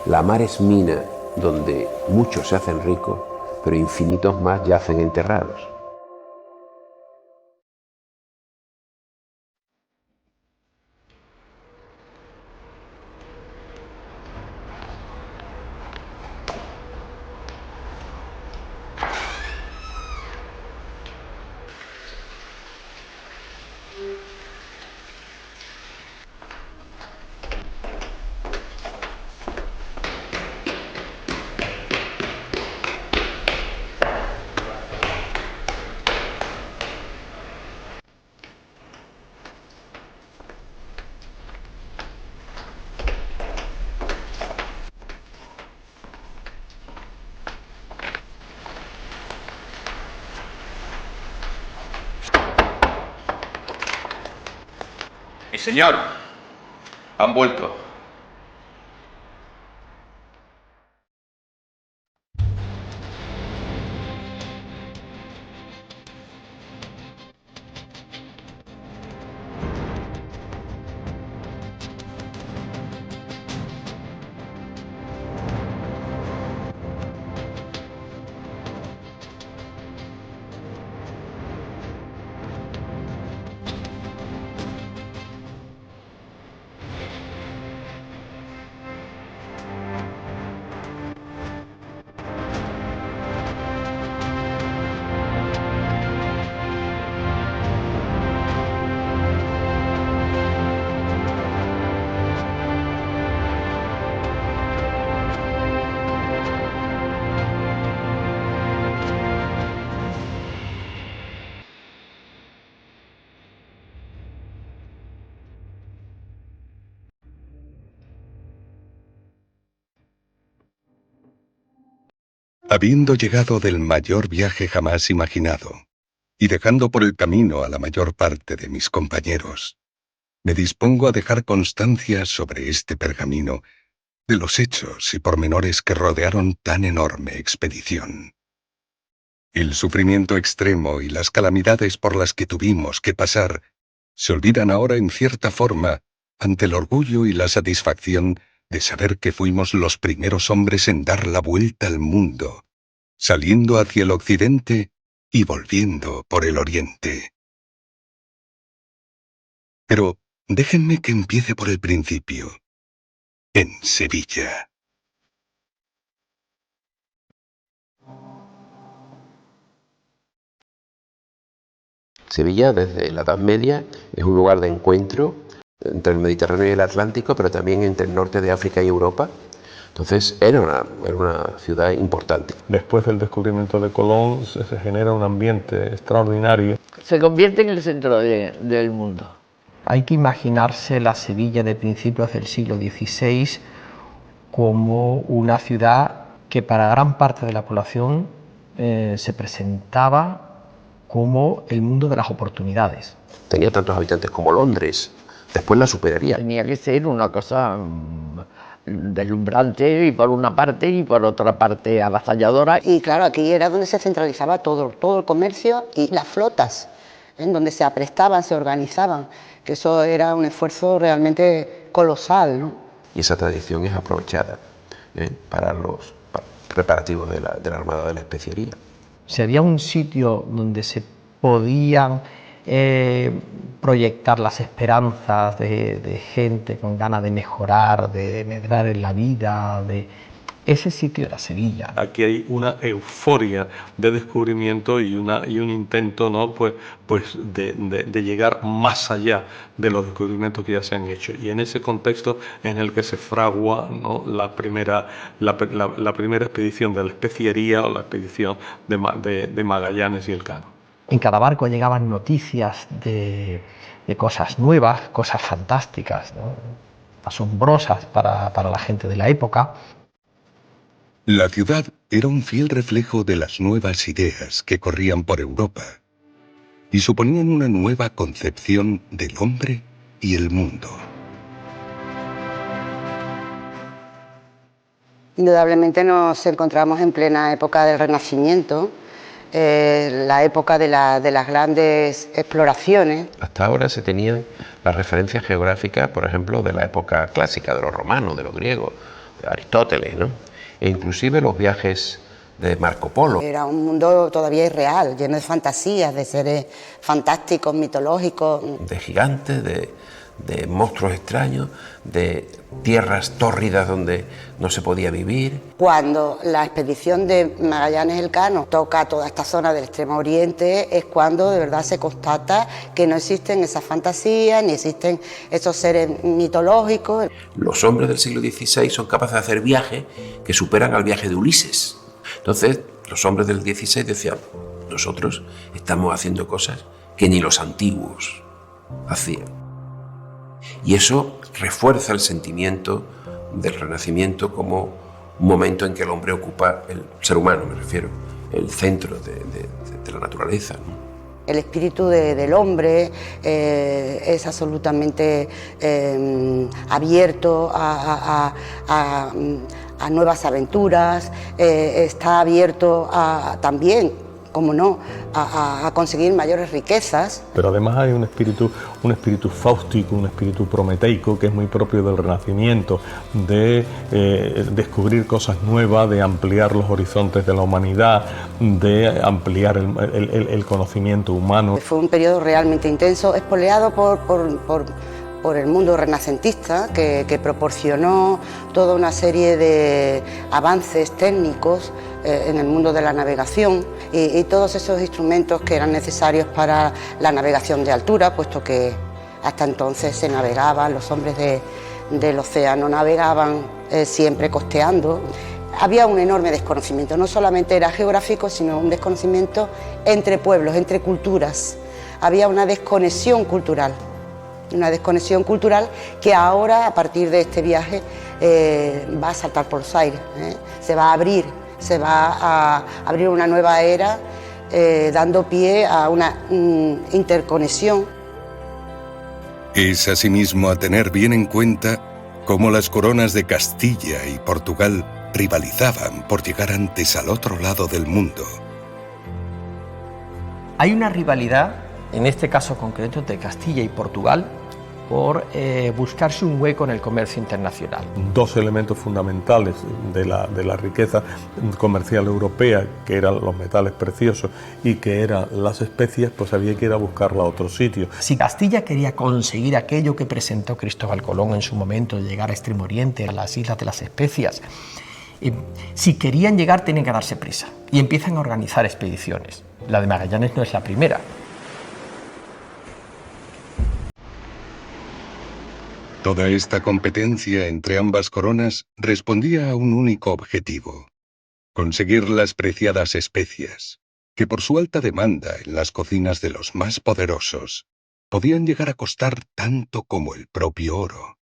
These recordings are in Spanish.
La mar es mina donde muchos se hacen ricos, pero infinitos más yacen enterrados. Mi señor, han vuelto. Habiendo llegado del mayor viaje jamás imaginado, y dejando por el camino a la mayor parte de mis compañeros, me dispongo a dejar constancia sobre este pergamino de los hechos y pormenores que rodearon tan enorme expedición. El sufrimiento extremo y las calamidades por las que tuvimos que pasar se olvidan ahora en cierta forma ante el orgullo y la satisfacción de saber que fuimos los primeros hombres en dar la vuelta al mundo, saliendo hacia el occidente y volviendo por el oriente. Pero déjenme que empiece por el principio, en Sevilla. Sevilla, desde la Edad Media, es un lugar de encuentro entre el Mediterráneo y el Atlántico, pero también entre el norte de África y Europa. Entonces era una ciudad importante. Después del descubrimiento de Colón se genera un ambiente extraordinario. Se convierte en el centro del mundo. Hay que imaginarse la Sevilla de principios del siglo XVI como una ciudad que para gran parte de la población se presentaba como el mundo de las oportunidades. Tenía tantos habitantes como Londres, después la superaría. Tenía que ser una cosa deslumbrante y por una parte y por otra parte avasalladora. Y claro, aquí era donde se centralizaba todo el comercio y las flotas, en donde se aprestaban, se organizaban, que eso era un esfuerzo realmente colosal, ¿no? Y esa tradición es aprovechada para los preparativos de la Armada de la Especiería. Si había un sitio donde se podían proyectar las esperanzas de gente con ganas de mejorar, de medrar en la vida, ese sitio era Sevilla. Aquí hay una euforia de descubrimiento y un intento, ¿no? pues de llegar más allá de los descubrimientos que ya se han hecho. Y en ese contexto en el que se fragua, ¿no? la primera expedición de la especiería o la expedición de Magallanes y Elcano. En cada barco llegaban noticias de cosas nuevas, cosas fantásticas, ¿no? Asombrosas para la gente de la época. La ciudad era un fiel reflejo de las nuevas ideas que corrían por Europa y suponían una nueva concepción del hombre y el mundo. Indudablemente nos encontramos en plena época del Renacimiento, la época de las grandes exploraciones. Hasta ahora se tenían las referencias geográficas, por ejemplo, de la época clásica, de los romanos, de los griegos, Aristóteles, ¿no? E inclusive los viajes de Marco Polo. Era un mundo todavía irreal, lleno de fantasías, de seres fantásticos, mitológicos. De gigantes, de monstruos extraños, de tierras tórridas donde no se podía vivir. Cuando la expedición de Magallanes Elcano toca toda esta zona del Extremo Oriente es cuando de verdad se constata que no existen esas fantasías, ni existen esos seres mitológicos. Los hombres del siglo XVI son capaces de hacer viajes que superan al viaje de Ulises. Entonces, los hombres del XVI decían, nosotros estamos haciendo cosas que ni los antiguos hacían. Y eso refuerza el sentimiento del Renacimiento como un momento en que el hombre ocupa, el ser humano me refiero, el centro de la naturaleza, ¿no? El espíritu del hombre es absolutamente abierto a nuevas aventuras, está abierto también, como no, a conseguir mayores riquezas. Pero además hay un espíritu fáustico, un espíritu prometeico que es muy propio del Renacimiento, de descubrir cosas nuevas, de ampliar los horizontes de la humanidad, de ampliar el conocimiento humano. Fue un periodo realmente intenso, espoleado por el mundo renacentista que proporcionó toda una serie de avances técnicos en el mundo de la navegación y todos esos instrumentos que eran necesarios para la navegación de altura, puesto que hasta entonces se navegaban, los hombres del océano navegaban siempre costeando. Había un enorme desconocimiento, no solamente era geográfico, sino un desconocimiento entre pueblos, entre culturas. Había una desconexión cultural que ahora, a partir de este viaje, va a saltar por los aires, se va a abrir una nueva era, dando pie a una interconexión. Es asimismo a tener bien en cuenta cómo las coronas de Castilla y Portugal rivalizaban por llegar antes al otro lado del mundo. Hay una rivalidad, en este caso concreto, entre Castilla y Portugal, por buscarse un hueco en el comercio internacional. Dos elementos fundamentales de la riqueza comercial europea, que eran los metales preciosos y que eran las especias, pues había que ir a buscarla a otro sitio. Si Castilla quería conseguir aquello que presentó Cristóbal Colón en su momento, llegar a Extremo Oriente, a las Islas de las Especias, si querían llegar tenían que darse prisa y empiezan a organizar expediciones. La de Magallanes no es la primera. Toda esta competencia entre ambas coronas respondía a un único objetivo: conseguir las preciadas especias, que por su alta demanda en las cocinas de los más poderosos, podían llegar a costar tanto como el propio oro.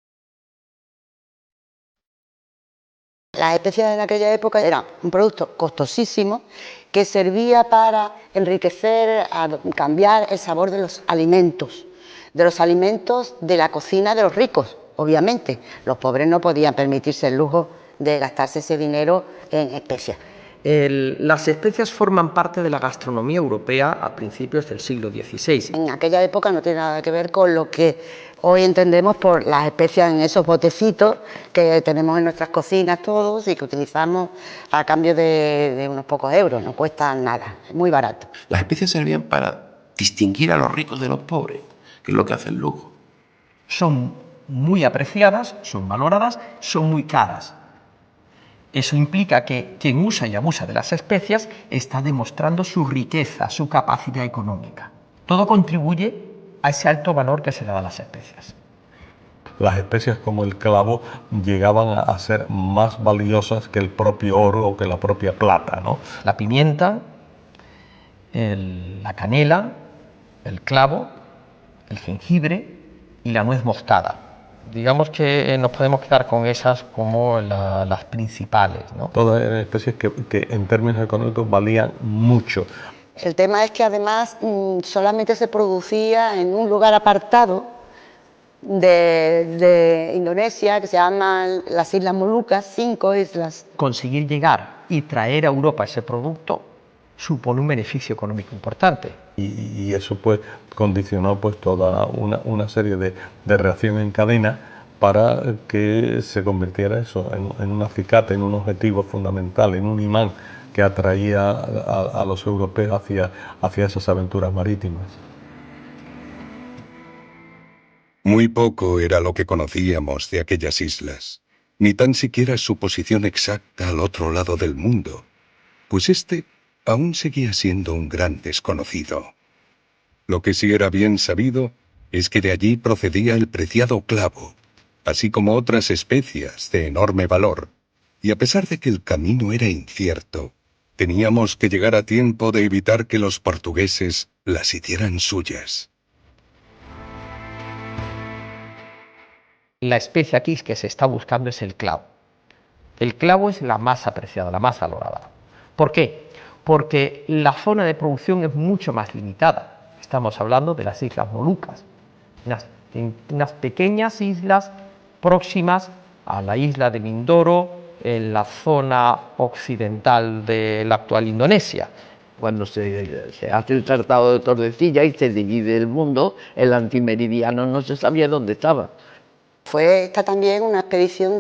Las especias en aquella época eran un producto costosísimo que servía para enriquecer, a cambiar el sabor de los alimentos de la cocina de los ricos, obviamente. Los pobres no podían permitirse el lujo de gastarse ese dinero en especias. Las especias forman parte de la gastronomía europea a principios del siglo XVI. En aquella época no tiene nada que ver con lo que hoy entendemos por las especias en esos botecitos que tenemos en nuestras cocinas todos y que utilizamos a cambio de unos pocos euros, no cuestan nada, es muy barato. Las especias servían para distinguir a los ricos de los pobres, que es lo que hace el lujo. Son muy apreciadas, son valoradas, son muy caras. Eso implica que quien usa y abusa de las especias está demostrando su riqueza, su capacidad económica. Todo contribuye a ese alto valor que se le da a las especias. Las especias como el clavo llegaban a ser más valiosas que el propio oro o que la propia plata, ¿no? La pimienta, la canela, el clavo, el jengibre y la nuez moscada. Digamos que nos podemos quedar con esas como las principales, ¿no? Todas eran especies que en términos económicos valían mucho. El tema es que además solamente se producía en un lugar apartado de Indonesia, que se llaman las Islas Molucas, 5 islas. Conseguir llegar y traer a Europa ese producto supone un beneficio económico importante. Y eso pues condicionó pues toda una serie de reacción en cadena para que se convirtiera eso en un acicate, en un objetivo fundamental, en un imán que atraía a los europeos hacia esas aventuras marítimas. Muy poco era lo que conocíamos de aquellas islas, ni tan siquiera su posición exacta al otro lado del mundo, pues este aún seguía siendo un gran desconocido. Lo que sí era bien sabido es que de allí procedía el preciado clavo, así como otras especias de enorme valor, y a pesar de que el camino era incierto, teníamos que llegar a tiempo de evitar que los portugueses las hicieran suyas. La especie aquí que se está buscando es el clavo. El clavo es la más apreciada, la más valorada. ¿Por qué? Porque la zona de producción es mucho más limitada. Estamos hablando de las Islas Molucas, unas pequeñas islas próximas a la isla de Mindoro, en la zona occidental de la actual Indonesia. Cuando se hace el Tratado de Tordesillas y se divide el mundo, el antimeridiano no se sabía dónde estaba. Fue esta también una expedición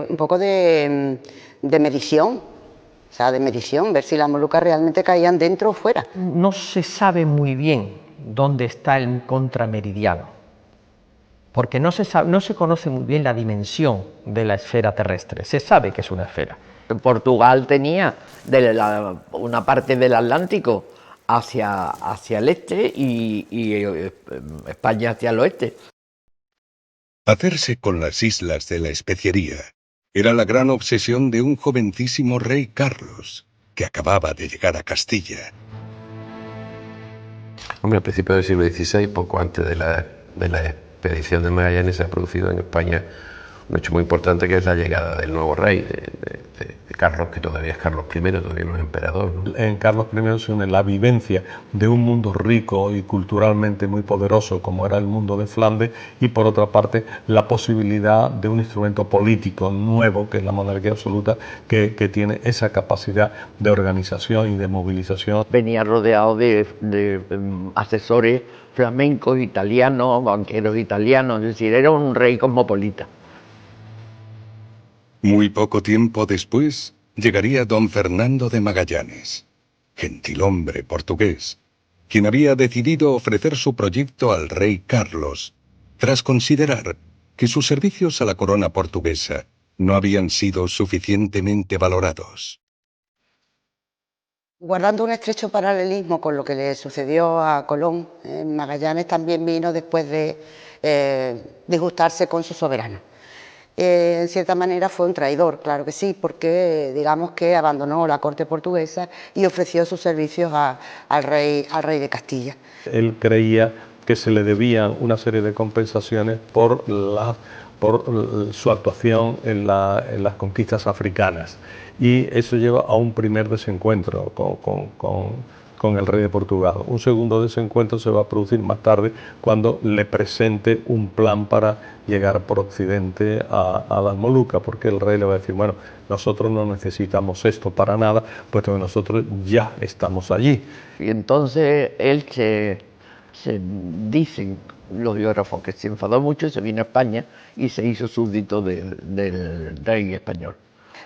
un poco de medición, o sea, de medición, ver si las Molucas realmente caían dentro o fuera. No se sabe muy bien dónde está el contrameridiano, porque no se conoce muy bien la dimensión de la esfera terrestre. Se sabe que es una esfera. Portugal tenía una parte del Atlántico hacia el este y España hacia el oeste. Hacerse con las islas de la especiería era la gran obsesión de un jovencísimo rey Carlos, que acababa de llegar a Castilla. Hombre, a principios del siglo XVI, poco antes de la expedición de Magallanes, se ha producido en España un hecho muy importante, que es la llegada del nuevo rey, de Carlos, que todavía es Carlos I, todavía no es emperador, ¿no? En Carlos I se une la vivencia de un mundo rico y culturalmente muy poderoso como era el mundo de Flandes, y por otra parte la posibilidad de un instrumento político nuevo, que es la monarquía absoluta, que tiene esa capacidad de organización y de movilización. Venía rodeado de asesores flamencos, italianos, banqueros italianos, es decir, era un rey cosmopolita. Muy poco tiempo después llegaría don Fernando de Magallanes, gentilhombre portugués, quien había decidido ofrecer su proyecto al rey Carlos, tras considerar que sus servicios a la corona portuguesa no habían sido suficientemente valorados. Guardando un estrecho paralelismo con lo que le sucedió a Colón, Magallanes también vino después de disgustarse con su soberano. En cierta manera fue un traidor, claro que sí, porque digamos que abandonó la corte portuguesa y ofreció sus servicios al rey de Castilla. Él creía que se le debían una serie de compensaciones por su actuación en las conquistas africanas, y eso lleva a un primer desencuentro con el rey de Portugal. Un segundo desencuentro se va a producir más tarde, cuando le presente un plan para llegar por occidente a las Molucas, porque el rey le va a decir: bueno, nosotros no necesitamos esto para nada, puesto que nosotros ya estamos allí. Y entonces él dicen los biógrafos que se enfadó mucho, se vino a España y se hizo súbdito del rey español.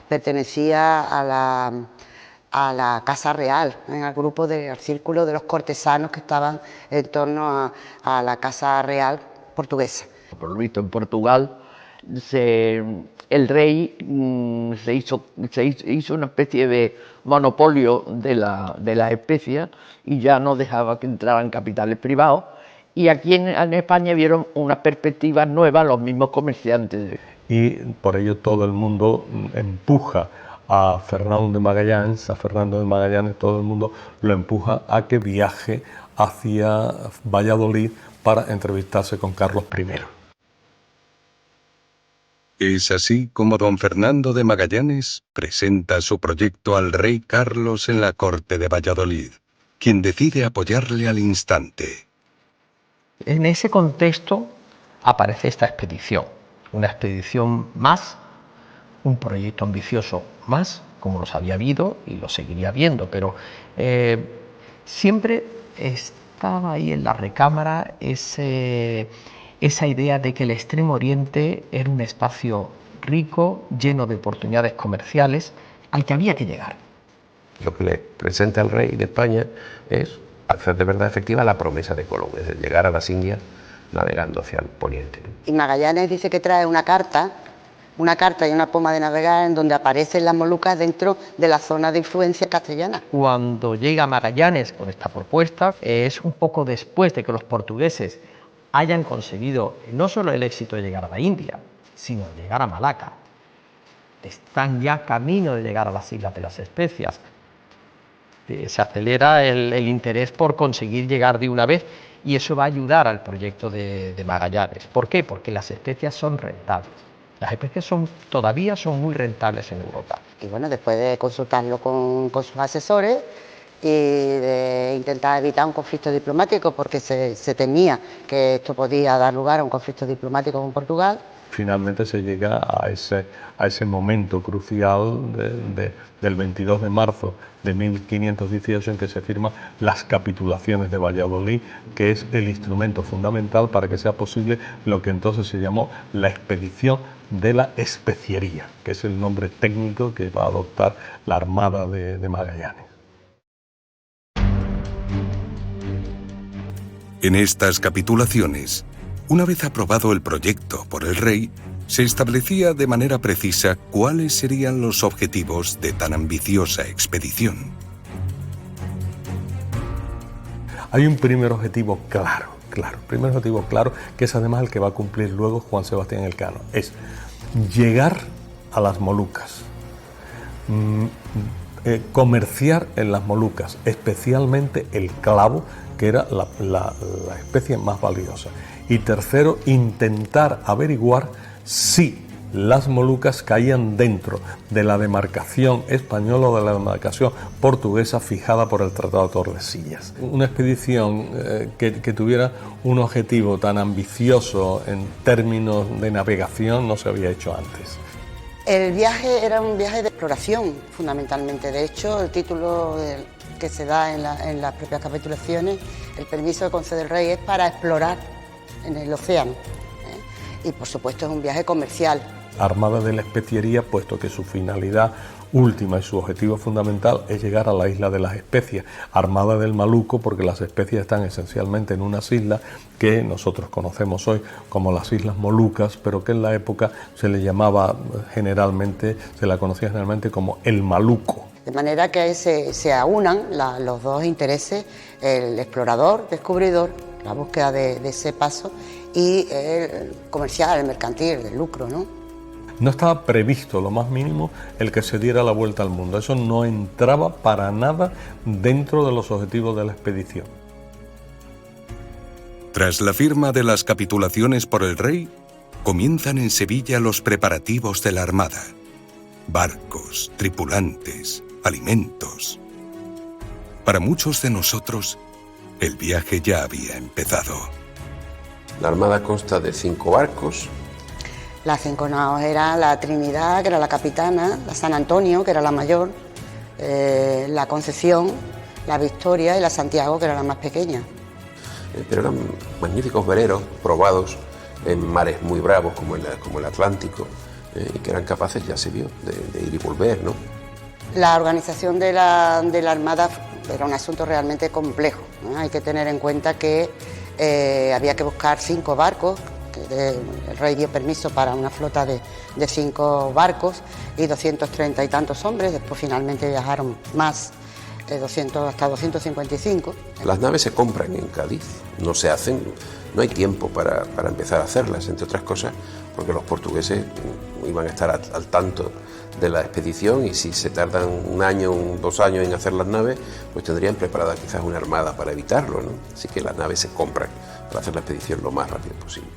Pertenecía a la Casa Real, al círculo de los cortesanos que estaban en torno a la Casa Real portuguesa. Por lo visto en Portugal el rey se hizo una especie de monopolio de las especias y ya no dejaba que entraran capitales privados, y aquí en España vieron unas perspectivas nuevas los mismos comerciantes. Y por ello todo el mundo empuja a Fernando de Magallanes, todo el mundo lo empuja a que viaje hacia Valladolid para entrevistarse con Carlos I. Es así como don Fernando de Magallanes presenta su proyecto al rey Carlos en la corte de Valladolid, quien decide apoyarle al instante. En ese contexto aparece esta expedición, una expedición más, un proyecto ambicioso más, como los había habido y lo seguiría viendo, pero siempre estaba ahí en la recámara ese esa idea de que el Extremo Oriente era un espacio rico, lleno de oportunidades comerciales, al que había que llegar. Lo que le presenta el rey de España es hacer de verdad efectiva la promesa de Colón, es decir, llegar a las Indias navegando hacia el poniente. Y Magallanes dice que trae una carta y una forma de navegar en donde aparecen las Molucas dentro de la zona de influencia castellana. Cuando llega Magallanes con esta propuesta, es un poco después de que los portugueses hayan conseguido no solo el éxito de llegar a la India, sino de llegar a Malaca. Están ya camino de llegar a las Islas de las Especias. Se acelera el interés por conseguir llegar de una vez y eso va a ayudar al proyecto de Magallanes. ¿Por qué? Porque las especias son rentables. Las especies todavía son muy rentables en Europa. Y bueno, después de consultarlo con sus asesores y de intentar evitar un conflicto diplomático, porque se temía que esto podía dar lugar a un conflicto diplomático con Portugal. Finalmente se llega a ese momento crucial del 22 de marzo de 1518 en que se firman las capitulaciones de Valladolid, que es el instrumento fundamental para que sea posible lo que entonces se llamó la expedición de la especiería, que es el nombre técnico que va a adoptar la Armada de Magallanes. En estas capitulaciones, una vez aprobado el proyecto por el rey, se establecía de manera precisa cuáles serían los objetivos de tan ambiciosa expedición. Hay un primer objetivo claro, que es además el que va a cumplir luego Juan Sebastián Elcano, es llegar a las Molucas, comerciar en las Molucas, especialmente el clavo, que era la especie más valiosa. Y tercero, intentar averiguar si las Molucas caían dentro de la demarcación española o de la demarcación portuguesa fijada por el Tratado de Tordesillas. Una expedición que tuviera un objetivo tan ambicioso en términos de navegación no se había hecho antes. El viaje era un viaje de exploración, fundamentalmente. De hecho, el título que se da en las propias capitulaciones, el permiso que concede el rey es para explorar en el océano. Y por supuesto es un viaje comercial. Armada de la Especiería, puesto que su finalidad última y su objetivo fundamental es llegar a la isla de las especias. Armada del Maluco, porque las especias están esencialmente en unas islas que nosotros conocemos hoy como las Islas Molucas, pero que en la época se le llamaba generalmente, se la conocía generalmente como el Maluco. De manera que se aunan los dos intereses, el explorador, descubridor, la búsqueda de ese paso, y el comercial, el mercantil, el lucro, ¿no? No estaba previsto lo más mínimo el que se diera la vuelta al mundo. Eso no entraba para nada dentro de los objetivos de la expedición. Tras la firma de las capitulaciones por el rey, comienzan en Sevilla los preparativos de la Armada. Barcos, tripulantes, alimentos. Para muchos de nosotros, el viaje ya había empezado. La Armada consta de 5 barcos. Las 5 naos eran la Trinidad, que era la capitana, la San Antonio, que era la mayor, la Concepción, la Victoria y la Santiago, que era la más pequeña. Pero eran magníficos veleros, probados en mares muy bravos como el Atlántico, y que eran capaces, ya se vio, de ir y volver, ¿no? La organización de la Armada era un asunto realmente complejo, ¿no? Hay que tener en cuenta que había que buscar 5 barcos, el rey dio permiso para una flota de 5 barcos y 230 y tantos hombres. Después finalmente viajaron más, 200 hasta 255. Las naves se compran en Cádiz, no se hacen, no hay tiempo para empezar a hacerlas, entre otras cosas, porque los portugueses iban a estar al tanto de la expedición, y si se tardan 1 año, 2 años en hacer las naves, pues tendrían preparada quizás una armada para evitarlo, ¿no? Así que las naves se compran para hacer la expedición lo más rápido posible.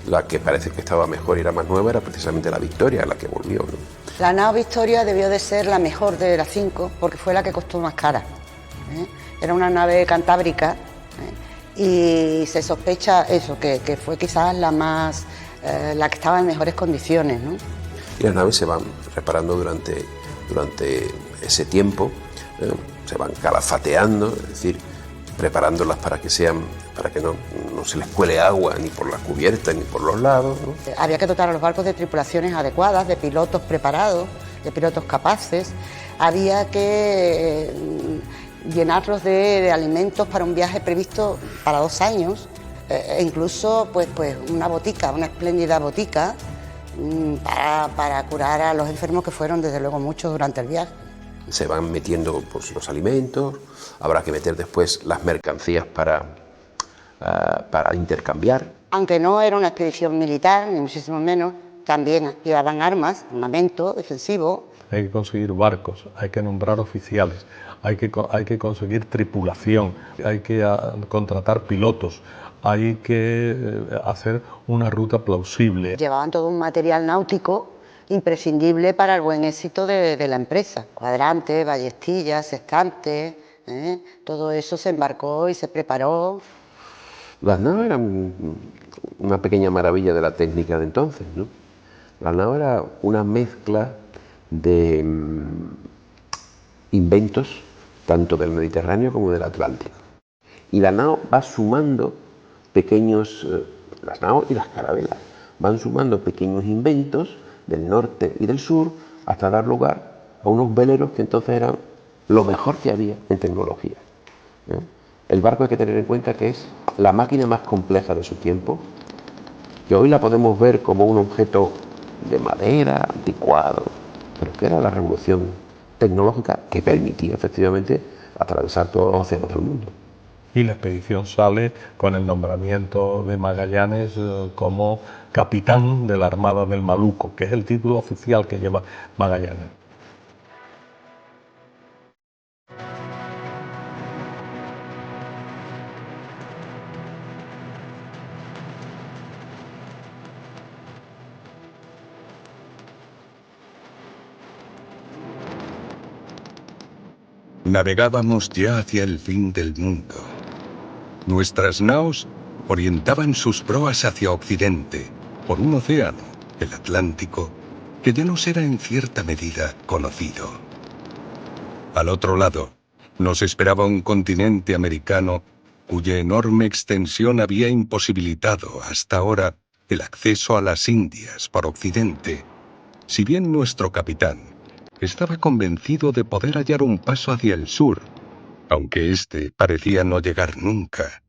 La que parece que estaba mejor y era más nueva era precisamente la Victoria, la que volvió, ¿no? La nao Victoria debió de ser la mejor de las 5 porque fue la que costó más cara. Era una nave cantábrica, y se sospecha eso, que fue quizás la que estaba en mejores condiciones, ¿no? Y las naves se van reparando durante ese tiempo, se van calafateando, es decir, preparándolas para que no se les cuele agua ni por las cubiertas ni por los lados, ¿no? Había que dotar a los barcos de tripulaciones adecuadas, de pilotos preparados, de pilotos capaces. Había que llenarlos de alimentos para un viaje previsto para 2 años, e incluso pues una botica, una espléndida botica para curar a los enfermos, que fueron desde luego muchos durante el viaje. Se van metiendo pues, los alimentos, habrá que meter después las mercancías para intercambiar. Aunque no era una expedición militar, ni muchísimo menos, también llevaban armas, armamento defensivo. Hay que conseguir barcos, hay que nombrar oficiales, hay que conseguir tripulación, hay que contratar pilotos, hay que hacer una ruta plausible. Llevaban todo un material náutico imprescindible para el buen éxito de la empresa. Cuadrantes, ballestillas, sextantes, todo eso se embarcó y se preparó. Las naves eran una pequeña maravilla de la técnica de entonces, ¿no? La nave era una mezcla de inventos tanto del Mediterráneo como del Atlántico. Y la nao va sumando pequeños, las naos y las carabelas, van sumando pequeños inventos del norte y del sur hasta dar lugar a unos veleros que entonces eran lo mejor que había en tecnología. El barco hay que tener en cuenta que es la máquina más compleja de su tiempo, que hoy la podemos ver como un objeto de madera, anticuado, pero que era la revolución tecnológica que permitía efectivamente atravesar todos los océanos del mundo. Y la expedición sale con el nombramiento de Magallanes como capitán de la Armada del Maluco, que es el título oficial que lleva Magallanes. Navegábamos ya hacia el fin del mundo. Nuestras naos orientaban sus proas hacia occidente, por un océano, el Atlántico, que ya nos era en cierta medida conocido. Al otro lado, nos esperaba un continente americano cuya enorme extensión había imposibilitado hasta ahora el acceso a las Indias por occidente, si bien nuestro capitán estaba convencido de poder hallar un paso hacia el sur, aunque éste parecía no llegar nunca.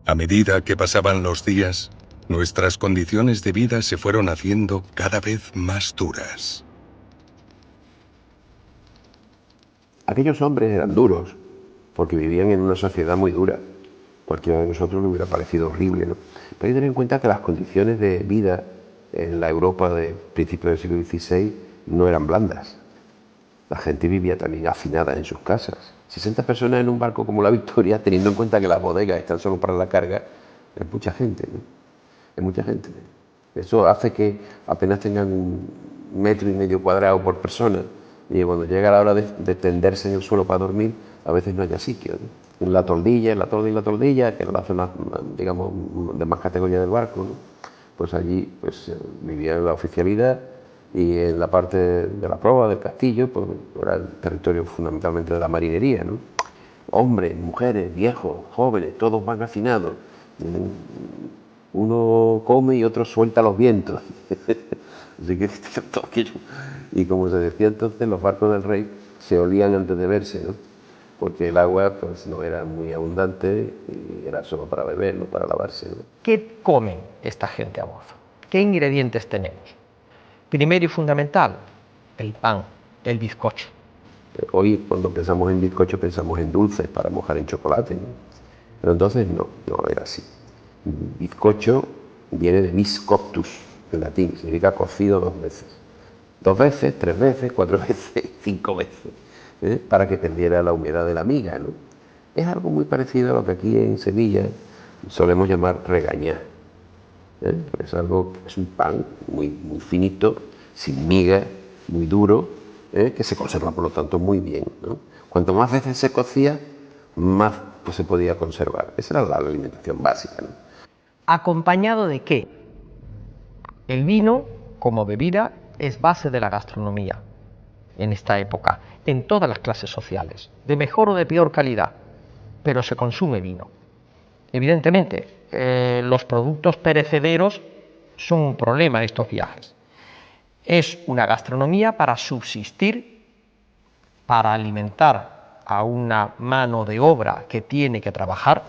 A medida que pasaban los días, nuestras condiciones de vida se fueron haciendo cada vez más duras. Aquellos hombres eran duros, porque vivían en una sociedad muy dura. Cualquiera de nosotros le hubiera parecido horrible, ¿no? Pero hay que tener en cuenta que las condiciones de vida en la Europa de principios del siglo XVI no eran blandas. La gente vivía también hacinada en sus casas. 60 personas en un barco como la Victoria, teniendo en cuenta que las bodegas están solo para la carga, es mucha gente, ¿no? Es mucha gente. Eso hace que apenas tengan 1,5 metros cuadrados por persona, y cuando llega la hora de tenderse en el suelo para dormir, a veces no haya sitio, ¿no? En la toldilla, que es la zona, digamos, de más categoría del barco, ¿no? Pues allí pues, vivía la oficialidad, y en la parte de la proa del castillo, pues era el territorio fundamentalmente de la marinería, ¿no? Hombres, mujeres, viejos, jóvenes, todos van hacinados. Uno come y otro suelta los vientos. Así que todo aquello. Y como se decía entonces, los barcos del rey se olían antes de verse, ¿no? Porque el agua pues, no era muy abundante y era solo para beber, no para lavarse, ¿no? ¿Qué comen esta gente a bordo? ¿Qué ingredientes tenemos? Primero y fundamental, el pan, el bizcocho. Hoy cuando pensamos en bizcocho pensamos en dulces para mojar en chocolate, ¿no? Pero entonces no era así. Bizcocho viene de biscoptus, en latín, significa cocido 2 veces. 2 veces, 3 veces, 4 veces, 5 veces, para que perdiera la humedad de la miga, ¿no? Es algo muy parecido a lo que aquí en Sevilla solemos llamar regañá. Es un pan muy finito, sin miga, muy duro, que se conserva por lo tanto muy bien, ¿no? Cuanto más veces se cocía, más pues, se podía conservar. Esa era la alimentación básica, ¿no? ¿Acompañado de qué? El vino, como bebida, es base de la gastronomía en esta época, en todas las clases sociales, de mejor o de peor calidad. pero se consume vino. Evidentemente, los productos perecederos son un problema en estos viajes. Es una gastronomía para subsistir, para alimentar a una mano de obra que tiene que trabajar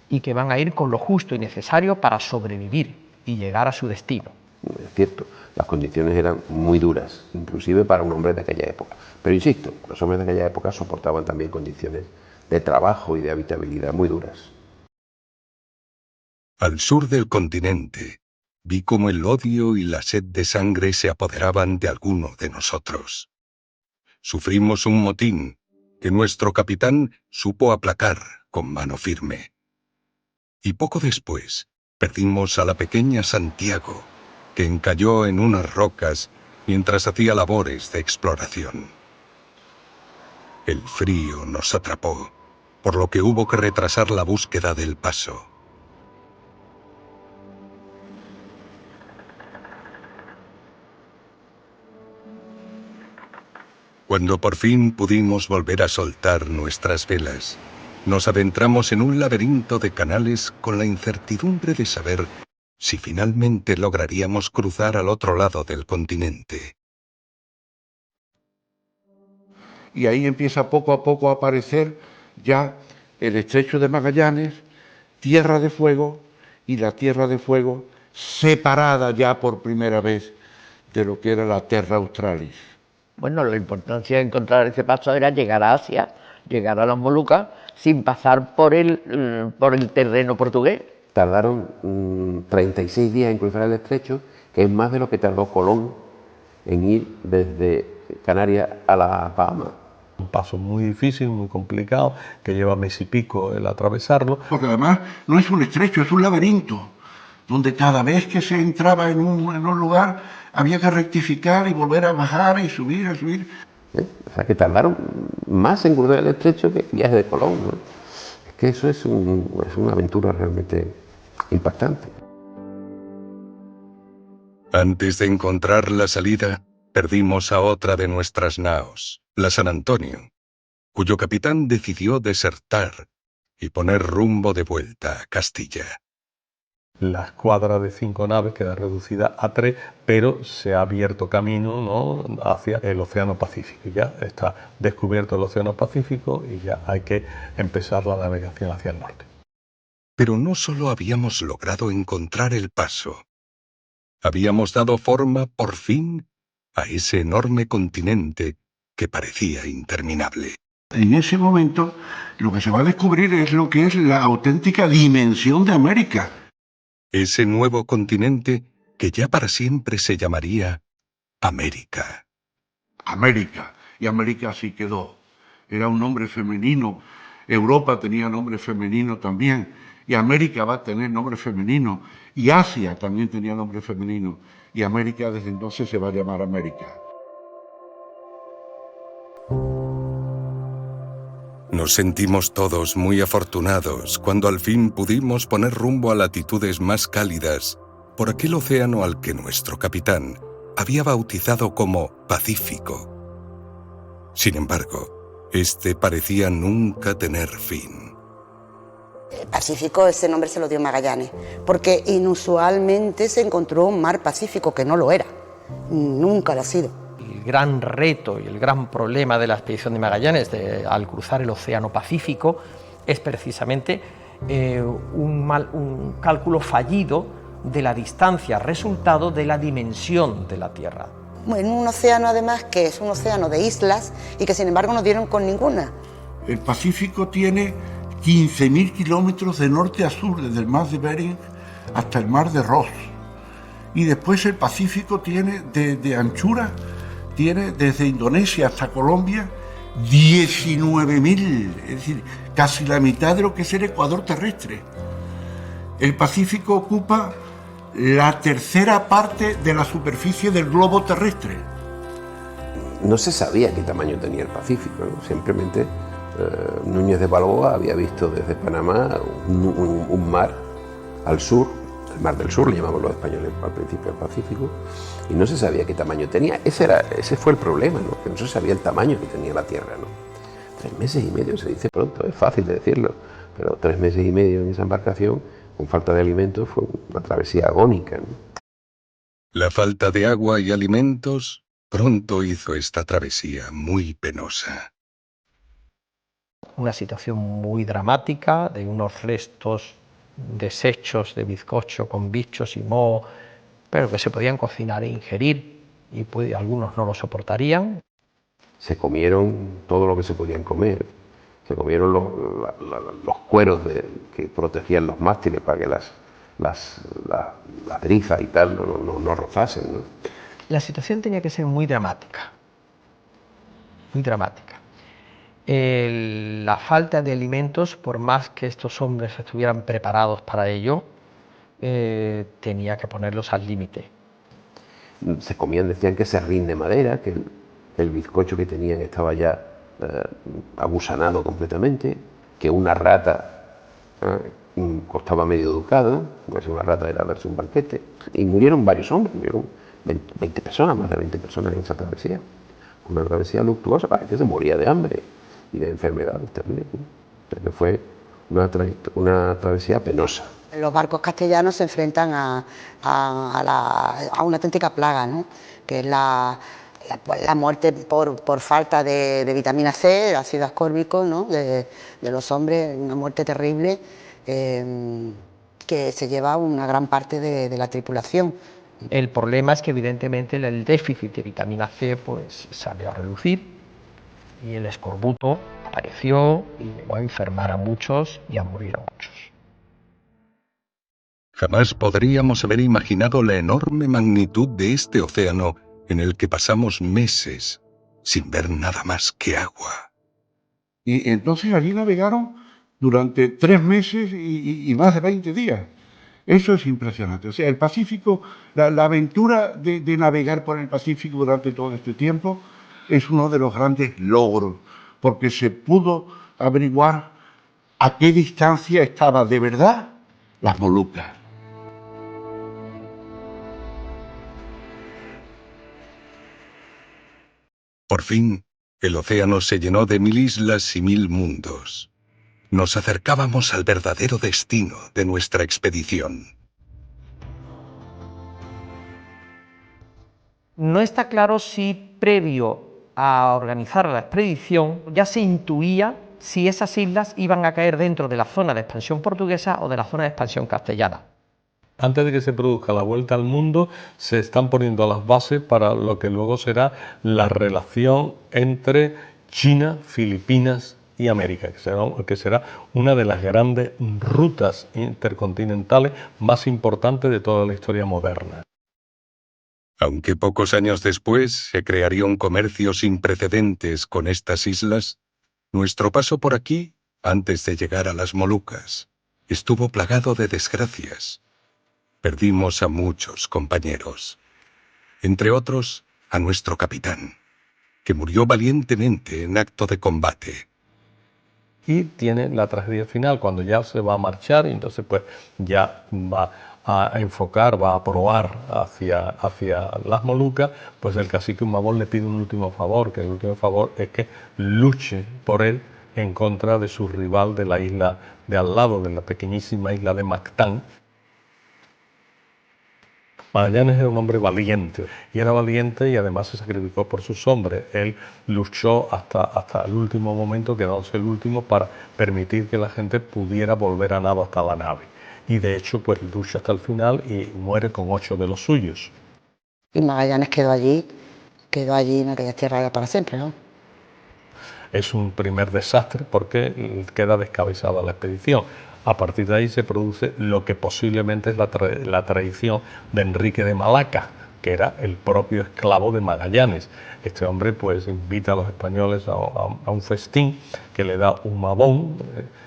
y que van a ir con lo justo y necesario para sobrevivir y llegar a su destino. Es cierto, las condiciones eran muy duras, inclusive para un hombre de aquella época. Pero insisto, los hombres de aquella época soportaban también condiciones de trabajo y de habitabilidad muy duras. Al sur del continente, vi cómo el odio y la sed de sangre se apoderaban de alguno de nosotros. Sufrimos un motín que nuestro capitán supo aplacar con mano firme. Y poco después, perdimos a la pequeña Santiago, que encalló en unas rocas mientras hacía labores de exploración. El frío nos atrapó, por lo que hubo que retrasar la búsqueda del paso. Cuando por fin pudimos volver a soltar nuestras velas, nos adentramos en un laberinto de canales con la incertidumbre de saber si finalmente lograríamos cruzar al otro lado del continente. Y ahí empieza poco a poco a aparecer ya el estrecho de Magallanes, Tierra de Fuego, y la Tierra de Fuego separada ya por primera vez de lo que era la Terra Australis. Bueno, la importancia de encontrar ese paso era llegar a Asia, llegar a las Molucas, sin pasar por el terreno portugués. Tardaron 36 días en cruzar el estrecho, que es más de lo que tardó Colón en ir desde Canarias a las Bahamas. Un paso muy difícil, muy complicado, que lleva mes y pico el atravesarlo. Porque además no es un estrecho, es un laberinto, donde cada vez que se entraba en un lugar había que rectificar y volver a bajar y subir, a subir. O sea, que tardaron más en cruzar el estrecho que el viaje de Colón, ¿no? Es que eso es una aventura realmente impactante. Antes de encontrar la salida, perdimos a otra de nuestras naos, la San Antonio, cuyo capitán decidió desertar y poner rumbo de vuelta a Castilla. La escuadra de 5 naves queda reducida a 3, pero se ha abierto camino, ¿no?, hacia el Océano Pacífico. Ya está descubierto el Océano Pacífico y ya hay que empezar la navegación hacia el norte. Pero no solo habíamos logrado encontrar el paso, habíamos dado forma, por fin, a ese enorme continente que parecía interminable. En ese momento, lo que se va a descubrir es lo que es la auténtica dimensión de América. Ese nuevo continente que ya para siempre se llamaría América. América, y América así quedó. Era un nombre femenino. Europa tenía nombre femenino también, y América va a tener nombre femenino, y Asia también tenía nombre femenino, y América desde entonces se va a llamar América. Nos sentimos todos muy afortunados cuando al fin pudimos poner rumbo a latitudes más cálidas por aquel océano al que nuestro capitán había bautizado como Pacífico. Sin embargo, este parecía nunca tener fin. Pacífico, ese nombre se lo dio Magallanes, porque inusualmente se encontró un mar Pacífico que no lo era, nunca lo ha sido. El gran reto y el gran problema de la expedición de Magallanes al cruzar el Océano Pacífico es precisamente un cálculo fallido de la distancia resultado de la dimensión de la Tierra. En un océano además que es un océano de islas y que sin embargo no dieron con ninguna. El Pacífico tiene 15.000 kilómetros de norte a sur, desde el mar de Bering hasta el mar de Ross. Y después el Pacífico tiene de anchura, tiene desde Indonesia hasta Colombia 19.000, es decir, casi la mitad de lo que es el ecuador terrestre. El Pacífico ocupa la tercera parte de la superficie del globo terrestre. No se sabía qué tamaño tenía el Pacífico, ¿no? Simplemente Núñez de Balboa había visto desde Panamá un mar al sur, el mar del sur, le llamaban los españoles al principio el Pacífico, y no se sabía qué tamaño tenía. Ese fue el problema, ¿no? Que no se sabía el tamaño que tenía la Tierra, ¿no? 3 meses y medio, se dice pronto, es fácil de decirlo, pero 3 meses y medio en esa embarcación, con falta de alimentos, fue una travesía agónica, ¿no? La falta de agua y alimentos pronto hizo esta travesía muy penosa. Una situación muy dramática de unos restos deshechos de bizcocho con bichos y moho, pero que se podían cocinar e ingerir y algunos no lo soportarían. Se comieron todo lo que se podían comer, se comieron los cueros que protegían los mástiles para que las drizas y tal no rozasen, ¿no? La situación tenía que ser muy dramática, muy dramática. La falta de alimentos, por más que estos hombres estuvieran preparados para ello, tenía que ponerlos al límite. Se comían, decían que serrín de madera, que el bizcocho que tenían estaba ya agusanado completamente, que una rata costaba medio ducado, pues una rata era darse un banquete, y murieron varios hombres, murieron 20 personas, más de 20 personas en esa travesía. Una travesía luctuosa, la gente se moría de hambre y de enfermedades terribles, ¿no? O sea que fue una travesía penosa. Los barcos castellanos se enfrentan a una auténtica plaga, ¿no? Que es la muerte por falta de vitamina C, el ácido ascórbico, ¿no? de los hombres, una muerte terrible que se lleva una gran parte de la tripulación. El problema es que evidentemente el déficit de vitamina C pues salió a reducir y el escorbuto apareció y llegó a enfermar a muchos y a morir a muchos. Jamás podríamos haber imaginado la enorme magnitud de este océano en el que pasamos meses sin ver nada más que agua. Y entonces allí navegaron durante 3 meses y más de 20 días. Eso es impresionante. O sea, el Pacífico, la aventura de navegar por el Pacífico durante todo este tiempo es uno de los grandes logros, porque se pudo averiguar a qué distancia estaba de verdad las Molucas. Por fin, el océano se llenó de 1000 islas y 1000 mundos. Nos acercábamos al verdadero destino de nuestra expedición. No está claro si previo a organizar la expedición ya se intuía si esas islas iban a caer dentro de la zona de expansión portuguesa o de la zona de expansión castellana. Antes de que se produzca la vuelta al mundo, se están poniendo las bases para lo que luego será la relación entre China, Filipinas y América, que será una de las grandes rutas intercontinentales más importantes de toda la historia moderna. Aunque pocos años después se crearía un comercio sin precedentes con estas islas, nuestro paso por aquí, antes de llegar a las Molucas, estuvo plagado de desgracias. Perdimos a muchos compañeros, entre otros a nuestro capitán, que murió valientemente en acto de combate. Y tiene la tragedia final cuando ya se va a marchar y entonces pues ya va a enfocar, va a probar hacia las Molucas, pues el cacique Humabón le pide un último favor, que el último favor es que luche por él en contra de su rival de la isla de al lado, de la pequeñísima isla de Mactán. Magallanes era un hombre valiente, y era valiente y además se sacrificó por sus hombres. Él luchó hasta el último momento, quedándose el último, para permitir que la gente pudiera volver a nado hasta la nave. Y de hecho, pues lucha hasta el final y muere con 8 de los suyos. Y Magallanes quedó allí en aquellas tierras para siempre, ¿no? Es un primer desastre porque queda descabezada la expedición. A partir de ahí se produce lo que posiblemente es la tradición de Enrique de Malaca, que era el propio esclavo de Magallanes. Este hombre pues invita a los españoles a un festín que le da un Humabón,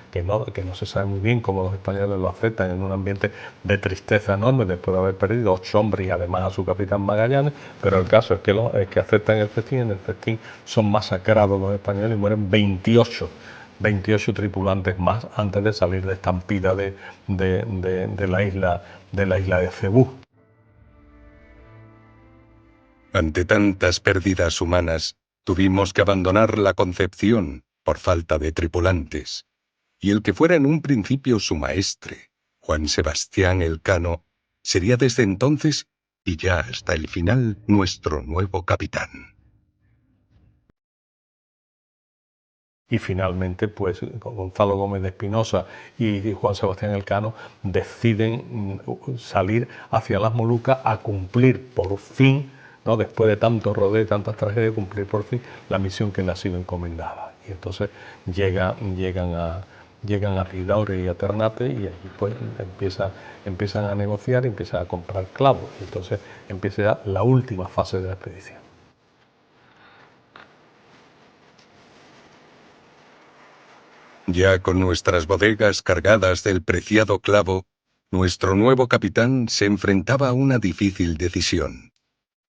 que no se sabe muy bien cómo los españoles lo aceptan, en un ambiente de tristeza enorme después de haber perdido 8 hombres y además a su capitán Magallanes, pero el caso es que aceptan el festín. En el festín son masacrados los españoles y mueren 28 tripulantes más antes de salir de estampida de la isla de Cebú. Ante tantas pérdidas humanas, tuvimos que abandonar la Concepción por falta de tripulantes, y el que fuera en un principio su maestre, Juan Sebastián Elcano, sería desde entonces y ya hasta el final nuestro nuevo capitán. Y finalmente, pues Gonzalo Gómez de Espinosa y Juan Sebastián Elcano deciden salir hacia las Molucas a cumplir por fin, ¿no?, después de tanto rodeo y tantas tragedias, cumplir por fin la misión que les ha sido encomendada. Y entonces llegan a Pidaure y a Ternate, y allí pues empiezan a negociar y empiezan a comprar clavos. Y entonces empieza ya la última fase de la expedición. Ya con nuestras bodegas cargadas del preciado clavo, nuestro nuevo capitán se enfrentaba a una difícil decisión: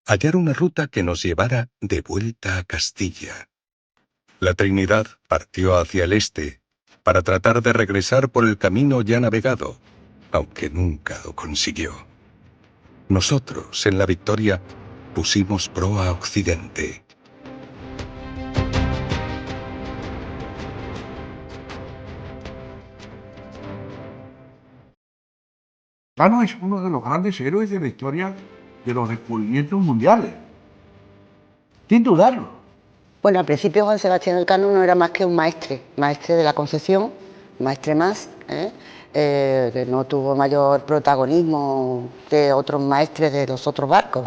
hallar una ruta que nos llevara de vuelta a Castilla. La Trinidad partió hacia el este para tratar de regresar por el camino ya navegado, aunque nunca lo consiguió. Nosotros, en la Victoria, pusimos proa a Occidente. Elcano es uno de los grandes héroes de la historia de los descubrimientos mundiales, sin dudarlo. Bueno, al principio Juan Sebastián Elcano no era más que un maestre de la Concepción, maestre más, que no tuvo mayor protagonismo que otros maestres de los otros barcos,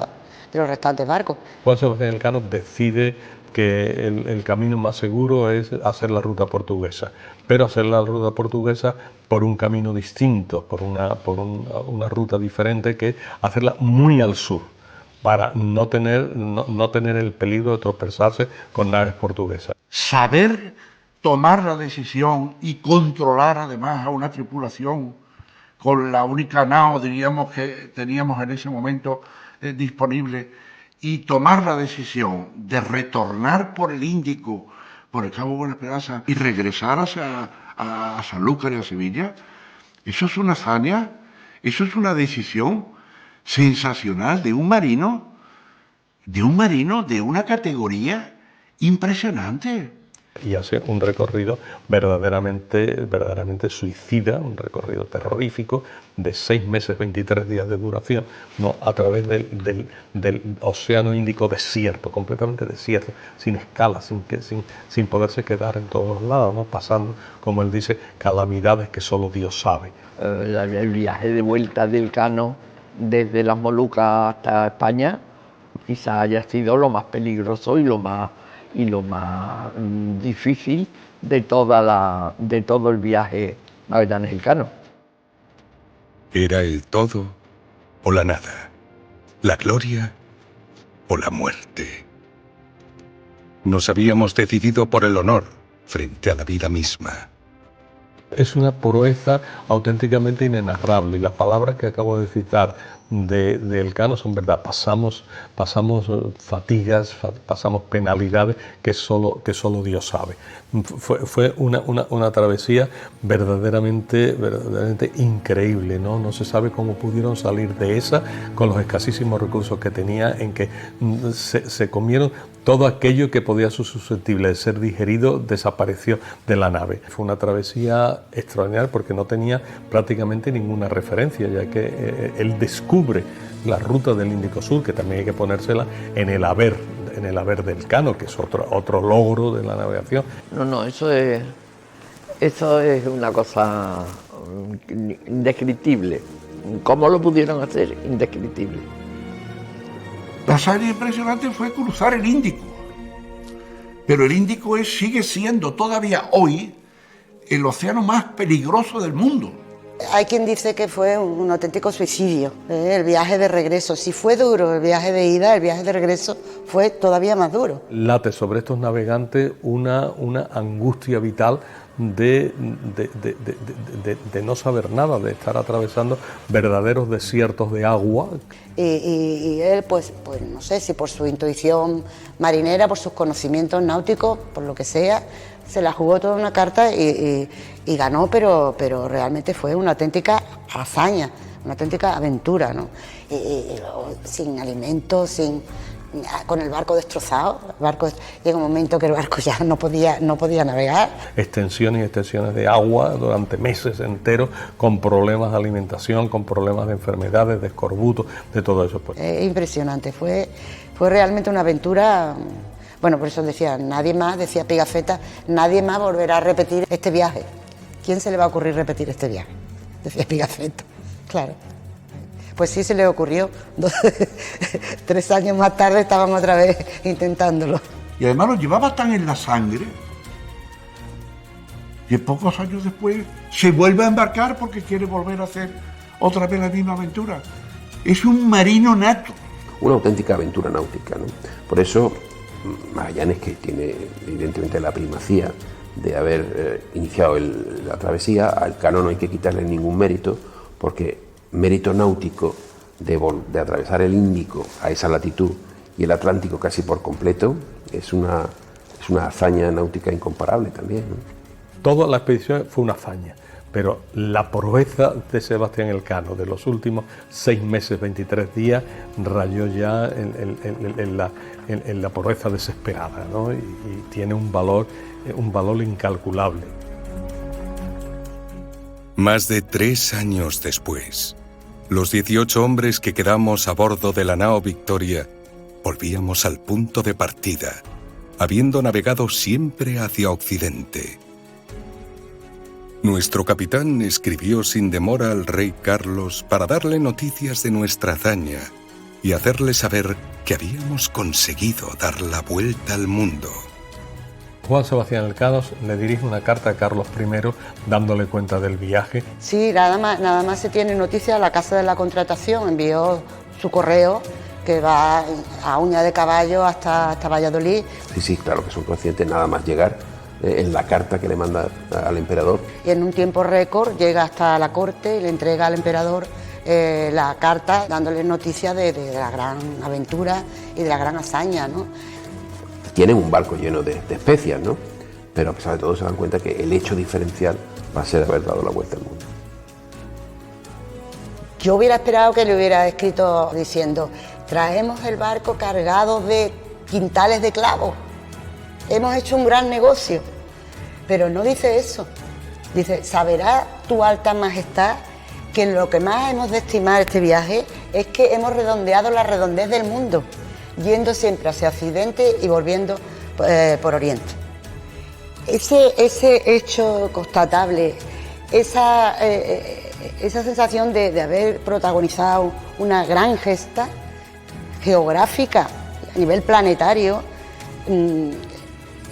de los restantes barcos. Juan Sebastián Elcano decide que el camino más seguro es hacer la ruta portuguesa, pero hacer la ruta portuguesa por un camino distinto, por una ruta diferente, que hacerla muy al sur, para no tener el peligro de tropezarse con naves portuguesas. Saber tomar la decisión y controlar además a una tripulación con la única nao, diríamos, que teníamos en ese momento disponible, y tomar la decisión de retornar por el Índico, por el Cabo Buena Esperanza, y regresar a Sanlúcar y a Sevilla, eso es una hazaña, eso es una decisión sensacional de un marino de una categoría impresionante. Y hace un recorrido verdaderamente suicida, un recorrido terrorífico de 6 meses, 23 días de duración, ¿no?, a través del Océano Índico desierto, completamente desierto, sin escala, sin poderse quedar en todos lados, ¿no?, pasando, como él dice, calamidades que solo Dios sabe. El viaje de vuelta de Elcano desde las Molucas hasta España quizá haya sido lo más peligroso y lo más difícil de todo el viaje Magallanes Elcano. Era el todo o la nada, la gloria o la muerte. Nos habíamos decidido por el honor frente a la vida misma. Es una proeza auténticamente inenarrable, y las palabras que acabo de citar de Elcano son verdad. Pasamos fatigas, pasamos penalidades que solo Dios sabe. Fue una travesía verdaderamente increíble, ¿no? No se sabe cómo pudieron salir de esa con los escasísimos recursos que tenía, en que se comieron todo aquello que podía ser susceptible de ser digerido, desapareció de la nave. Fue una travesía extraordinaria porque no tenía prácticamente ninguna referencia, ya que él descubre la ruta del Índico Sur, que también hay que ponérsela en el haber de Elcano, que es otro logro de la navegación. No, eso es una cosa indescriptible. ¿Cómo lo pudieron hacer? Indescriptible. La hazaña impresionante fue cruzar el Índico, pero el Índico sigue siendo todavía hoy el océano más peligroso del mundo. Hay quien dice que fue un auténtico suicidio, el viaje de regreso. Si fue duro el viaje de ida, el viaje de regreso fue todavía más duro. Late sobre estos navegantes una angustia vital de no saber nada, de estar atravesando verdaderos desiertos de agua. Y él, pues no sé si por su intuición marinera, por sus conocimientos náuticos, por lo que sea, se la jugó toda una carta y ganó, pero realmente fue una auténtica hazaña, una auténtica aventura, ¿no? Sin alimentos, con el barco destrozado. Llega un momento que el barco ya no podía navegar. Extensiones y extensiones de agua durante meses enteros, con problemas de alimentación, con problemas de enfermedades, de escorbuto, de todo eso. Pues. Impresionante, fue realmente una aventura. Bueno, por eso decía Pigafetta, nadie más volverá a repetir este viaje. ¿Quién se le va a ocurrir repetir este viaje? Decía Pigafetta, claro. Pues sí se le ocurrió. 3 años más tarde estábamos otra vez intentándolo. Y además lo llevaba tan en la sangre que pocos años después se vuelve a embarcar porque quiere volver a hacer otra vez la misma aventura. Es un marino nato. Una auténtica aventura náutica, ¿no? Por eso Magallanes, que tiene evidentemente la primacía de haber iniciado la travesía, al Cano no hay que quitarle ningún mérito, porque mérito náutico de atravesar el Índico a esa latitud y el Atlántico casi por completo es una hazaña náutica incomparable también, ¿no? Toda la expedición fue una hazaña, pero la proeza de Sebastián Elcano de los últimos 6 meses, 23 días, rayó ya en la proeza desesperada, ¿no? y tiene un valor incalculable. Más de 3 años después, los 18 hombres que quedamos a bordo de la nao Victoria volvíamos al punto de partida, habiendo navegado siempre hacia Occidente. Nuestro capitán escribió sin demora al rey Carlos para darle noticias de nuestra hazaña y hacerle saber que habíamos conseguido dar la vuelta al mundo. Juan Sebastián Elcano le dirige una carta a Carlos I dándole cuenta del viaje. Sí, nada más se tiene noticia, la Casa de la Contratación envió su correo que va a uña de caballo hasta Valladolid. Sí, claro que son conscientes, nada más llegar en la carta que le manda al emperador. Y en un tiempo récord llega hasta la corte y le entrega al emperador la carta dándole noticia de la gran aventura y de la gran hazaña, ¿no? Tienen un barco lleno de especias, ¿no? Pero a pesar de todo se dan cuenta que el hecho diferencial va a ser haber dado la vuelta al mundo. Yo hubiera esperado que le hubiera escrito diciendo: traemos el barco cargado de quintales de clavos, hemos hecho un gran negocio. Pero no dice eso. Dice: saberá tu alta majestad que lo que más hemos de estimar este viaje es que hemos redondeado la redondez del mundo, yendo siempre hacia Occidente y volviendo por Oriente. Ese hecho constatable, esa sensación de haber protagonizado una gran gesta geográfica a nivel planetario,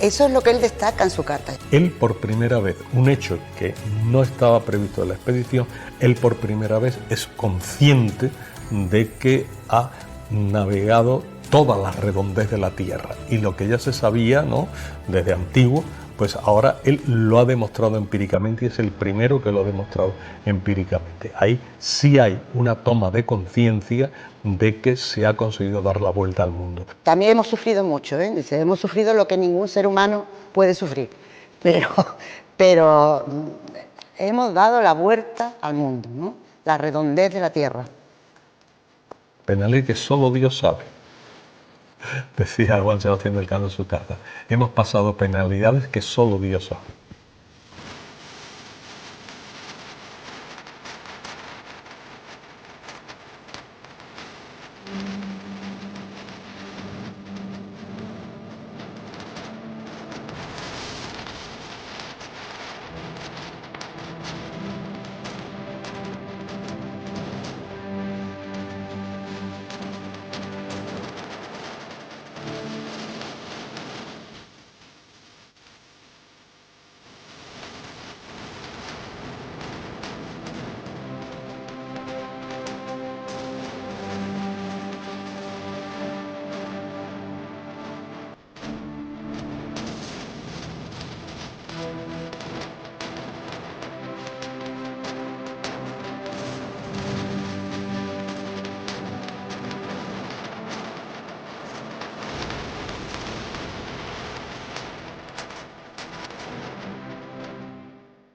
eso es lo que él destaca en su carta. Él por primera vez, un hecho que no estaba previsto en la expedición, él por primera vez es consciente de que ha navegado toda la redondez de la Tierra, y lo que ya se sabía, ¿no?, desde antiguo, pues ahora él lo ha demostrado empíricamente y es el primero que lo ha demostrado empíricamente. Ahí sí hay una toma de conciencia de que se ha conseguido dar la vuelta al mundo. También hemos sufrido mucho, ¿eh? Dice, hemos sufrido lo que ningún ser humano puede sufrir, pero hemos dado la vuelta al mundo, ¿no?, la redondez de la Tierra. Penalidad que solo Dios sabe. Decía Juan Sebastián Elcano en su carta: hemos pasado penalidades que solo Dios sabe.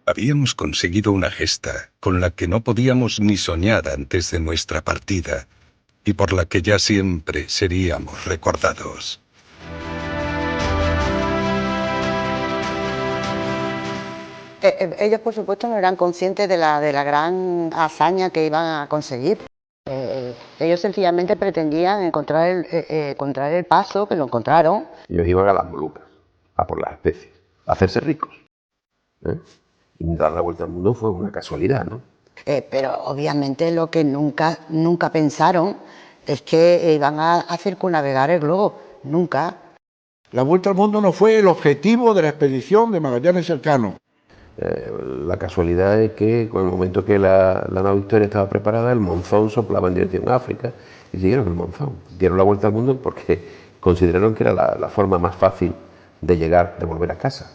Habíamos conseguido una gesta con la que no podíamos ni soñar antes de nuestra partida, y por la que ya siempre seríamos recordados. Ellos, por supuesto, no eran conscientes de la gran hazaña que iban a conseguir. Ellos sencillamente pretendían encontrar el paso, que lo encontraron. Ellos iban a las Molucas, a por las especies, a hacerse ricos. Y dar la vuelta al mundo fue una casualidad, ¿no? Pero obviamente lo que nunca pensaron es que iban a circunnavegar el globo. Nunca. La vuelta al mundo no fue el objetivo de la expedición de Magallanes Elcano. La casualidad es que con el momento que la nave Victoria estaba preparada, el monzón soplaba en dirección a África y siguieron el monzón. Dieron la vuelta al mundo porque consideraron que era la forma más fácil de llegar, de volver a casa.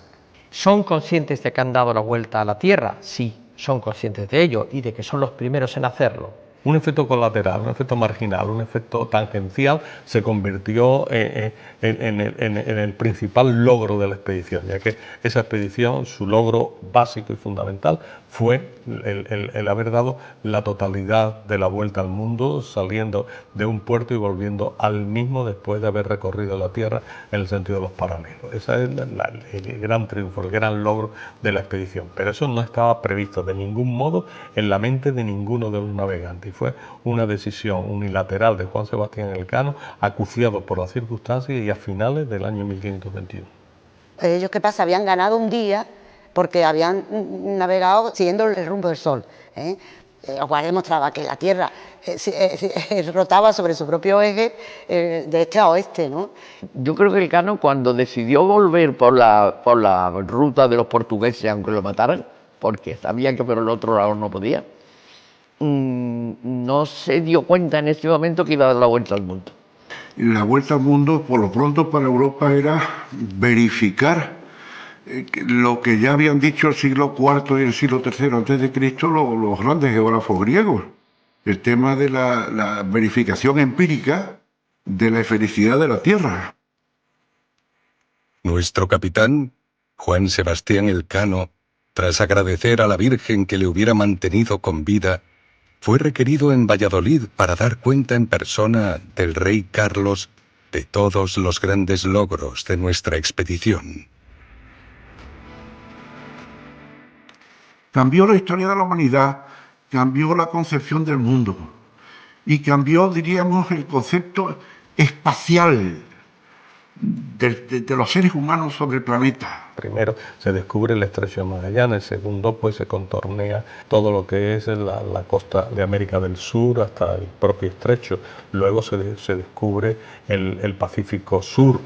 ¿Son conscientes de que han dado la vuelta a la Tierra? Sí, son conscientes de ello y de que son los primeros en hacerlo. Un efecto colateral, un efecto marginal, un efecto tangencial se convirtió en el principal logro de la expedición, ya que esa expedición, su logro básico y fundamental fue el haber dado la totalidad de la vuelta al mundo, saliendo de un puerto y volviendo al mismo después de haber recorrido la Tierra en el sentido de los paralelos. Ese es el gran triunfo, el gran logro de la expedición. Pero eso no estaba previsto de ningún modo en la mente de ninguno de los navegantes. Fue una decisión unilateral de Juan Sebastián Elcano, acuciado por las circunstancias y a finales del año 1521. Ellos, ¿qué pasa? Habían ganado un día porque habían navegado siguiendo el rumbo del sol, lo cual demostraba que la Tierra rotaba sobre su propio eje de este a oeste, ¿no? Yo creo que Elcano, cuando decidió volver por la ruta de los portugueses, aunque lo mataran, porque sabía que por el otro lado no podía, no se dio cuenta en ese momento que iba a dar la vuelta al mundo. La vuelta al mundo, por lo pronto, para Europa era verificar lo que ya habían dicho el siglo IV y el siglo III antes de Cristo los grandes geógrafos griegos. El tema de la verificación empírica de la felicidad de la Tierra. Nuestro capitán, Juan Sebastián Elcano, tras agradecer a la Virgen que le hubiera mantenido con vida, fue requerido en Valladolid para dar cuenta en persona del rey Carlos de todos los grandes logros de nuestra expedición. Cambió la historia de la humanidad, cambió la concepción del mundo y cambió, diríamos, el concepto espacial de los seres humanos sobre el planeta. Primero se descubre el estrecho de Magallanes, segundo pues se contornea todo lo que es la costa de América del Sur hasta el propio estrecho, luego se descubre el Pacífico Sur.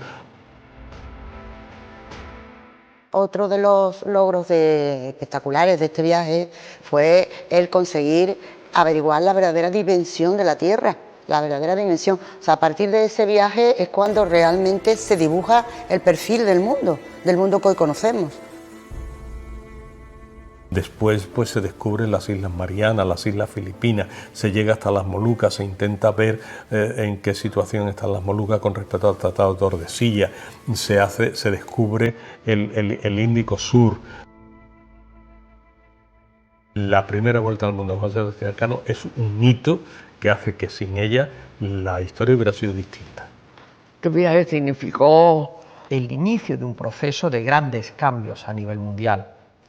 Otro de los logros espectaculares de este viaje fue el conseguir averiguar la verdadera dimensión de la Tierra, la verdadera dimensión. O sea, a partir de ese viaje es cuando realmente se dibuja el perfil del mundo que hoy conocemos. Después pues se descubren las Islas Marianas, las Islas Filipinas, se llega hasta las Molucas, se intenta ver en qué situación están las Molucas con respecto al Tratado de Tordesillas, se descubre el Índico Sur. La primera vuelta al mundo de Juan Sebastián Elcano es un hito que hace que sin ella la historia hubiera sido distinta. Este viaje significó El inicio de un proceso de grandes cambios a nivel mundial.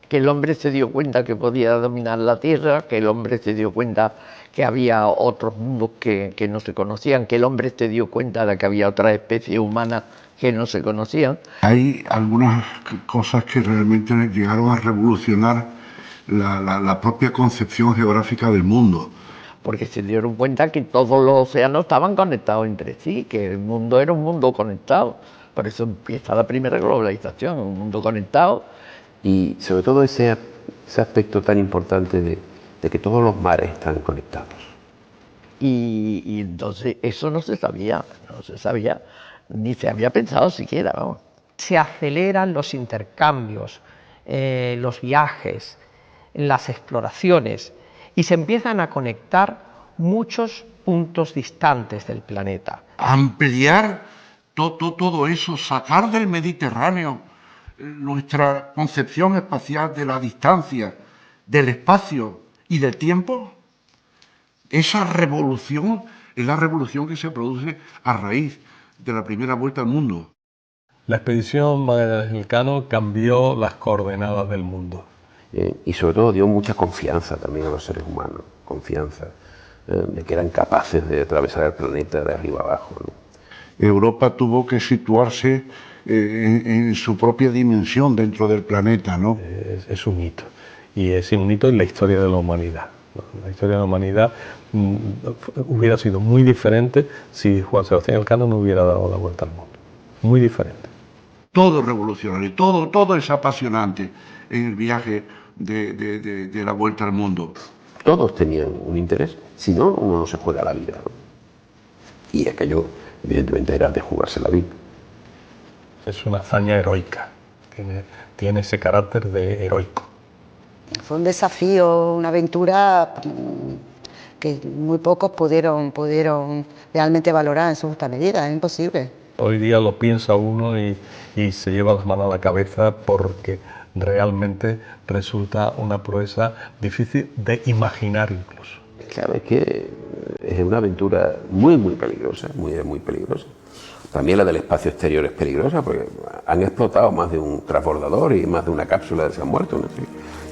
que el hombre se dio cuenta que podía dominar la Tierra, que el hombre se dio cuenta que había otros mundos que no se conocían, que el hombre se dio cuenta de que había otras especies humanas que no se conocían. Hay algunas cosas que realmente llegaron a revolucionar la propia concepción geográfica del mundo. Porque se dieron cuenta que todos los océanos estaban conectados entre sí, que el mundo era un mundo conectado. Por eso empieza la primera globalización, un mundo conectado. Y sobre todo ese aspecto tan importante de que todos los mares están conectados. Y entonces eso no se sabía, ni se había pensado siquiera, vamos. Se aceleran los intercambios, los viajes, las exploraciones y se empiezan a conectar muchos puntos distantes del planeta. Ampliar todo eso, sacar del Mediterráneo nuestra concepción espacial de la distancia, del espacio y del tiempo, Esa revolución es la revolución que se produce a raíz de la primera vuelta al mundo. La expedición Magallanes Elcano cambió las coordenadas del mundo. Y sobre todo dio mucha confianza también a los seres humanos, confianza de que eran capaces de atravesar el planeta de arriba abajo, ¿no? Europa tuvo que situarse en su propia dimensión dentro del planeta, ¿no? Es un hito, y es un hito en la historia de la humanidad, ¿no? La historia de la humanidad hubiera sido muy diferente si Juan Sebastián Elcano no hubiera dado la vuelta al mundo, muy diferente. Todo revolucionario, todo es apasionante en el viaje de la vuelta al mundo. Todos tenían un interés, si no, uno no se juega la vida, ¿no? Y aquello, evidentemente, era de jugarse la vida. Es una hazaña heroica, tiene ese carácter de heroico. Fue un desafío, una aventura que muy pocos pudieron realmente valorar en su justa medida, es imposible. Hoy día lo piensa uno y se lleva las manos a la cabeza porque realmente resulta una proeza difícil de imaginar incluso. Claro, es que es una aventura muy peligrosa, muy peligrosa. También la del espacio exterior es peligrosa porque han explotado más de un transbordador y más de una cápsula se han muerto, ¿no?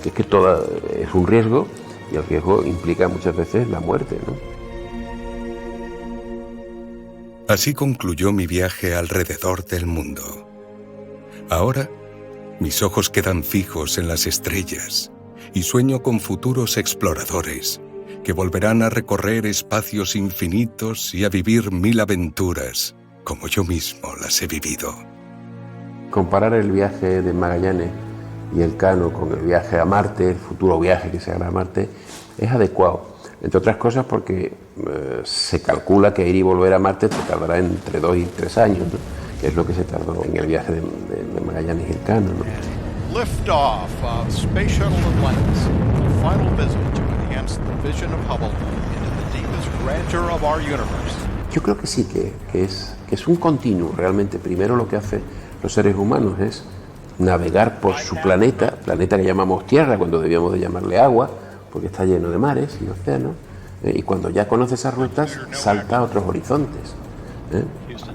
Que es que todo es un riesgo y el riesgo implica muchas veces la muerte, ¿no? Así concluyó mi viaje alrededor del mundo. Ahora, mis ojos quedan fijos en las estrellas y sueño con futuros exploradores que volverán a recorrer espacios infinitos y a vivir 1000 aventuras, como yo mismo las he vivido. Comparar el viaje de Magallanes y Elcano con el viaje a Marte, el futuro viaje que se hará a Marte, es adecuado. Entre otras cosas porque se calcula que ir y volver a Marte te tardará entre 2 y 3 años, ¿no? Que es lo que se tardó en el viaje de Magallanes y Elcano, ¿no? Lift off of Space Shuttle Atlantis, a final visit to enhance the vision of Hubble into the deepest grandeur of our universe. Yo creo que sí, que es un continuo. Realmente, primero lo que hacen los seres humanos es navegar por su planeta que llamamos Tierra, cuando debíamos de llamarle agua, porque está lleno de mares y océanos, y cuando ya conoce esas rutas, salta a otros horizontes.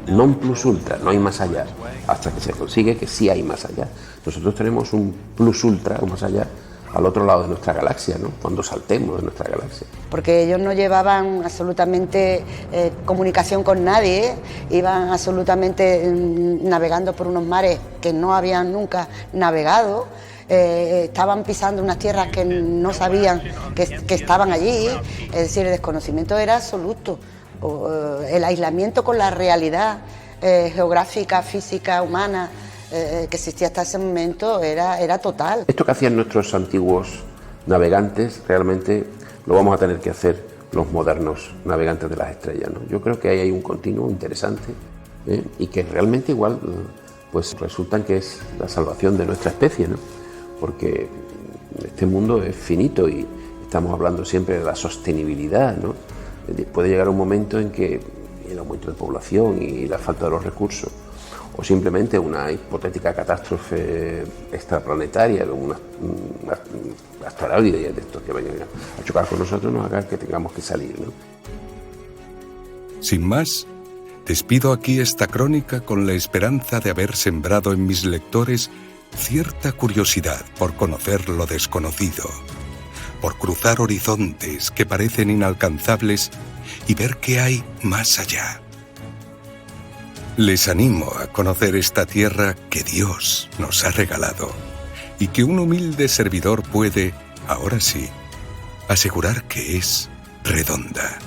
Non plus ultra, no hay más allá, hasta que se consigue que sí hay más allá. Nosotros tenemos un plus ultra, o más allá, al otro lado de nuestra galaxia, ¿no? Cuando saltemos de nuestra galaxia. Porque ellos no llevaban absolutamente comunicación con nadie, iban absolutamente navegando por unos mares que no habían nunca navegado, estaban pisando unas tierras que no sabían que estaban allí, es decir, el desconocimiento era absoluto, el aislamiento con la realidad geográfica, física, humana, que existía hasta ese momento era total. Esto que hacían nuestros antiguos navegantes, realmente lo vamos a tener que hacer los modernos navegantes de las estrellas, ¿no? Yo creo que ahí hay un continuo interesante, y que realmente igual pues resultan que es la salvación de nuestra especie, ¿no? Porque este mundo es finito y estamos hablando siempre de la sostenibilidad, ¿no? Puede llegar un momento en que el aumento de población y la falta de los recursos, o simplemente una hipotética catástrofe extraplanetaria, como un asteroide de estos que vayan a chocar con nosotros, nos haga que tengamos que salir, ¿no? Sin más, despido aquí esta crónica con la esperanza de haber sembrado en mis lectores cierta curiosidad por conocer lo desconocido, por cruzar horizontes que parecen inalcanzables y ver qué hay más allá. Les animo a conocer esta tierra que Dios nos ha regalado y que un humilde servidor puede, ahora sí, asegurar que es redonda.